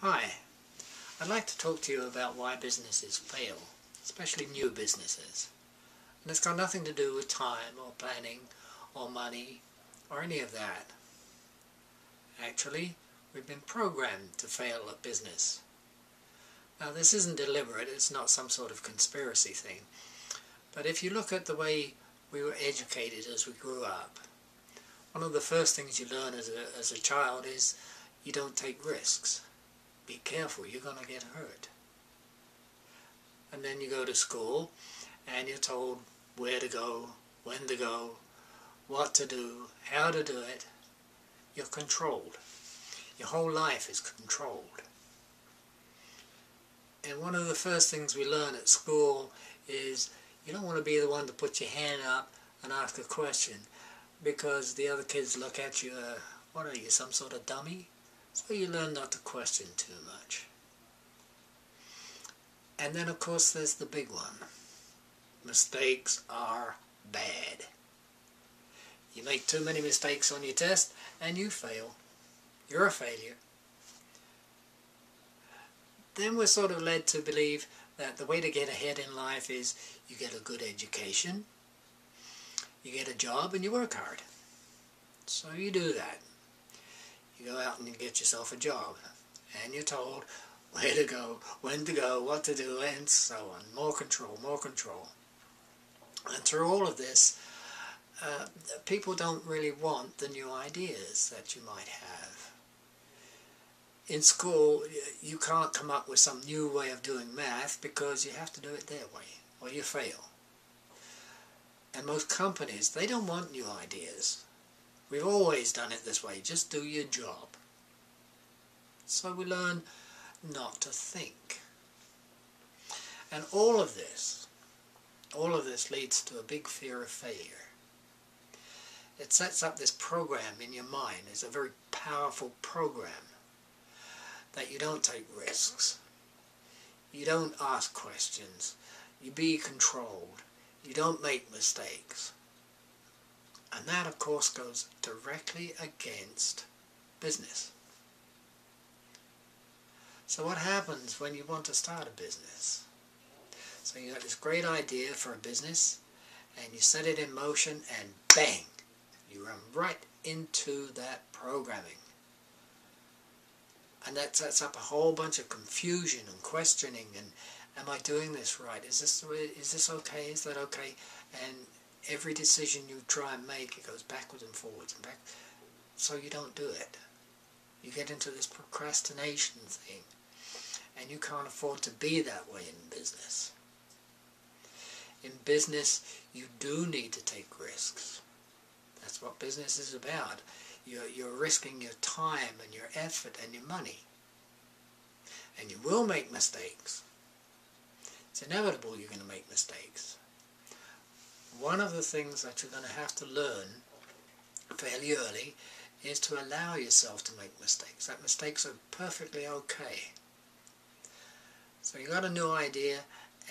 Hi, I'd like to talk to you about why businesses fail, especially new businesses. And it's got nothing to do with time or planning or money or any of that. Actually, we've been programmed to fail at business. Now this isn't deliberate, it's not some sort of conspiracy thing. But if you look at the way we were educated as we grew up, one of the first things you learn as a child is you don't take risks. Be careful, you're going to get hurt. And then you go to school and you're told where to go, when to go, what to do, how to do it. You're controlled. Your whole life is controlled. And one of the first things we learn at school is you don't want to be the one to put your hand up and ask a question, because the other kids look at you, what are you, some sort of dummy? So you learn not to question too much. And then of course there's the big one. Mistakes are bad. You make too many mistakes on your test and you fail. You're a failure. Then we're sort of led to believe that the way to get ahead in life is you get a good education, you get a job and you work hard. So you do that. You go out and you get yourself a job, and you're told where to go, when to go, what to do, and so on. More control, more control. And through all of this, people don't really want the new ideas that you might have. In school, you can't come up with some new way of doing math because you have to do it their way, or you fail. And most companies, they don't want new ideas. We've always done it this way, just do your job. So we learn not to think. And all of this leads to a big fear of failure. It sets up this program in your mind. It's a very powerful program that you don't take risks. You don't ask questions. You be controlled. You don't make mistakes. And that, of course, goes directly against business. So what happens when you want to start a business? So you got this great idea for a business, and you set it in motion, and bang! You run right into that programming. And that sets up a whole bunch of confusion and questioning, and am I doing this right? Is this okay? Is that okay? And every decision you try and make, it goes backwards and forwards and back. So you don't do it. You get into this procrastination thing. And you can't afford to be that way in business. In business, you do need to take risks. That's what business is about. You're risking your time and your effort and your money. And you will make mistakes. It's inevitable you're going to make mistakes. One of the things that you're going to have to learn fairly early is to allow yourself to make mistakes. That mistakes are perfectly okay. So you got a new idea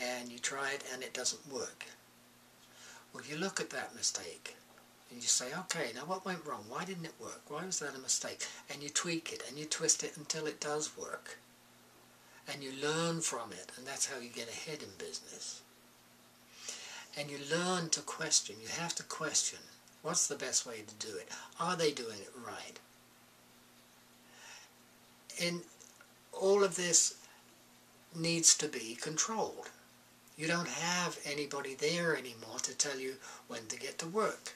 and you try it and it doesn't work. Well, you look at that mistake and you say, okay, now what went wrong? Why didn't it work? Why was that a mistake? And you tweak it and you twist it until it does work. And you learn from it, and that's how you get ahead in business. And you learn to question. You have to question. What's the best way to do it? Are they doing it right? And all of this needs to be controlled. You don't have anybody there anymore to tell you when to get to work,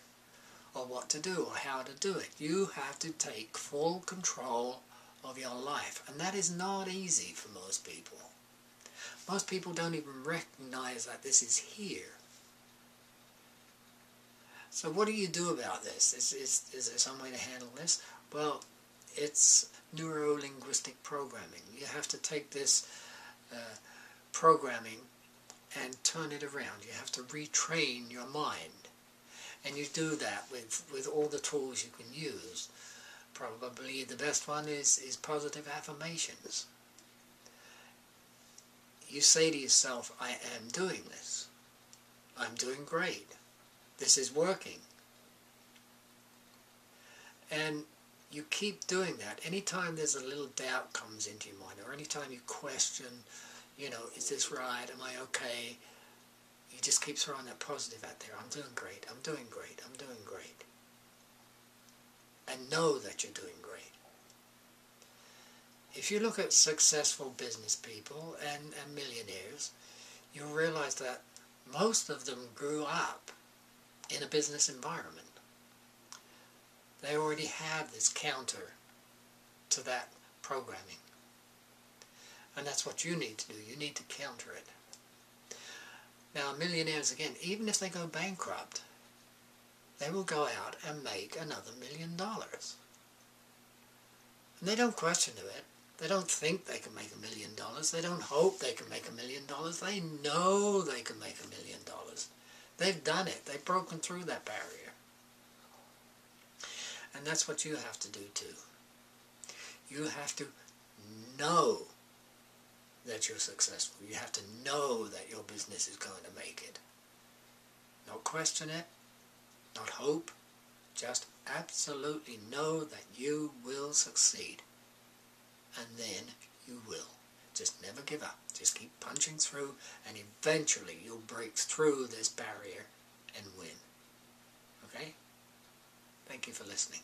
or what to do, or how to do it. You have to take full control of your life, and that is not easy for most people. Most people don't even recognize that this is here. So what do you do about this? Is there some way to handle this? Well, it's neuro-linguistic programming. You have to take this programming and turn it around. You have to retrain your mind. And you do that with all the tools you can use. Probably the best one is positive affirmations. You say to yourself, I am doing this. I'm doing great. This is working. And you keep doing that. Anytime there's a little doubt comes into your mind, or anytime you question, you know, is this right? Am I okay? You just keep throwing that positive out there. I'm doing great. I'm doing great. I'm doing great. And know that you're doing great. If you look at successful business people and millionaires, you'll realize that most of them grew up in a business environment. They already have this counter to that programming. And that's what you need to do. You need to counter it. Now, millionaires, again, even if they go bankrupt, they will go out and make another $1 million. And they don't question it. They don't think they can make $1 million. They don't hope they can make $1 million. They know they can make $1 million. They've done it. They've broken through that barrier. And that's what you have to do too. You have to know that you're successful. You have to know that your business is going to make it. Not question it, not hope, just absolutely know that you will succeed. And then you will. Just never give up. Just keep punching through, and eventually you'll break through this barrier and win. Okay? Thank you for listening.